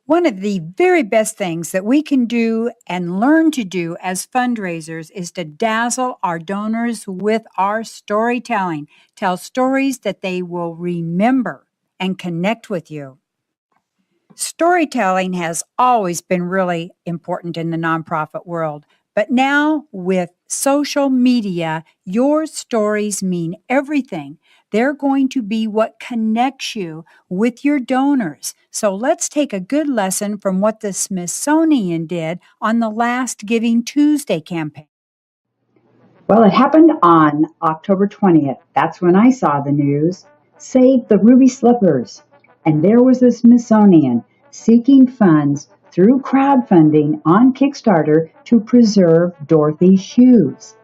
One of the very best things that we can do and learn to do as fundraisers is to dazzle our donors with our storytelling. Tell stories that they will remember and connect with you. Storytelling has always been really important in the nonprofit world, but now with social media, your stories mean everything. They're going to be what connects you with your donors. So let's take a good lesson from what the Smithsonian did on the last Giving Tuesday campaign. Well, it happened on October 20th. That's when I saw the news. Save the ruby slippers. And there was the Smithsonian seeking funds through crowdfunding on Kickstarter to preserve Dorothy's shoes.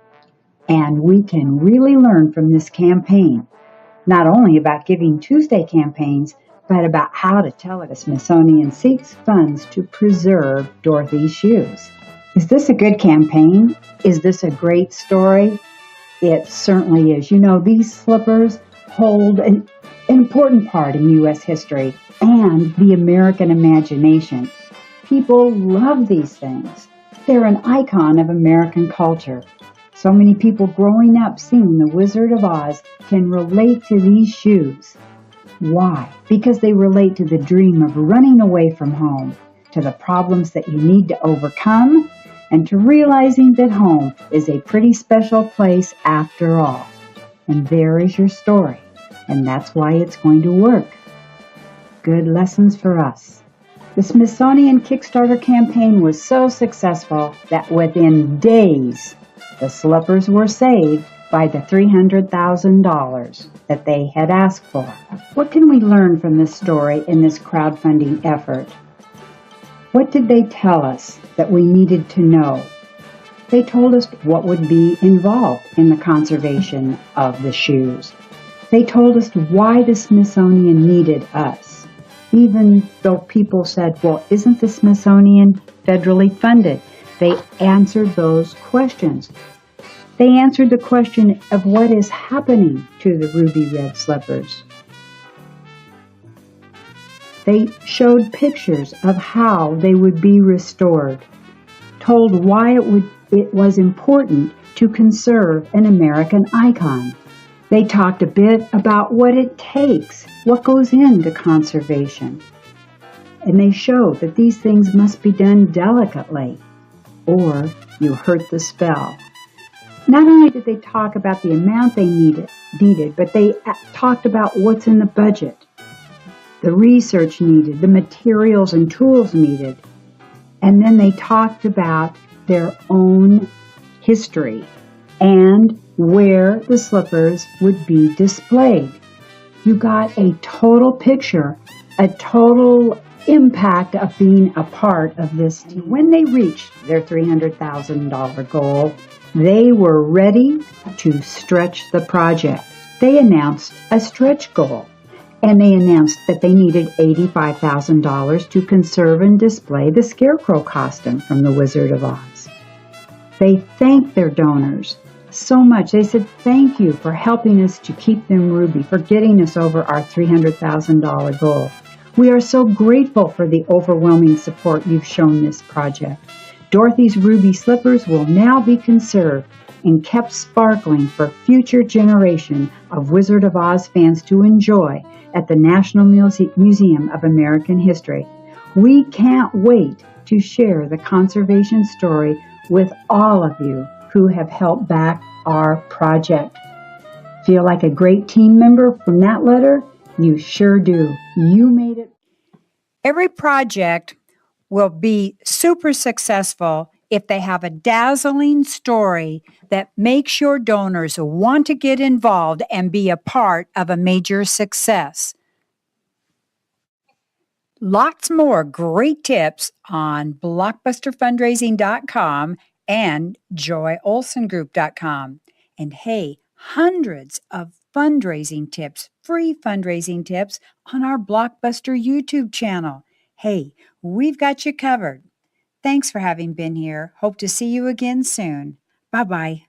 And we can really learn from this campaign, not only about Giving Tuesday campaigns, but about how to tell it. The Smithsonian seeks funds to preserve Dorothy's shoes. Is this a good campaign? Is this a great story? It certainly is. You know, these slippers hold an important part in U.S. history and the American imagination. People love these things. They're an icon of American culture. So many people growing up seeing The Wizard of Oz can relate to these shoes. Why? Because they relate to the dream of running away from home, to the problems that you need to overcome, and to realizing that home is a pretty special place after all. And there is your story, and that's why it's going to work. Good lessons for us. The Smithsonian Kickstarter campaign was so successful that within days, the slippers were saved by the $300,000 that they had asked for. What can we learn from this story in this crowdfunding effort? What did they tell us that we needed to know? They told us what would be involved in the conservation of the shoes. They told us why the Smithsonian needed us, even though people said, well, isn't the Smithsonian federally funded? They answered those questions. They answered the question of what is happening to the ruby red slippers. They showed pictures of how they would be restored, told why it was important to conserve an American icon. They talked a bit about what it takes, what goes into conservation. And they showed that these things must be done delicately, or you hurt the spell. Not only did they talk about the amount they needed, but they talked about what's in the budget, the research needed, the materials and tools needed. And then they talked about their own history and where the slippers would be displayed. You got a total picture, a total impact of being a part of this team. When they reached their $300,000 goal, they were ready to stretch the project. They announced a stretch goal, and they announced that they needed $85,000 to conserve and display the Scarecrow costume from The Wizard of Oz. They thanked their donors so much. They said, thank you for helping us to keep them ruby, for getting us over our $300,000 goal. We are so grateful for the overwhelming support you've shown this project. Dorothy's ruby slippers will now be conserved and kept sparkling for future generation of Wizard of Oz fans to enjoy at the National Museum of American History. We can't wait to share the conservation story with all of you who have helped back our project. Feel like a great team member from that letter? You sure do. You made it. Every project will be super successful if they have a dazzling story that makes your donors want to get involved and be a part of a major success. Lots more great tips on blockbusterfundraising.com and joyolsongroup.com. And hey, hundreds of fundraising tips, free fundraising tips on our Blockbuster YouTube channel. Hey, we've got you covered. Thanks for having been here. Hope to see you again soon. Bye-bye.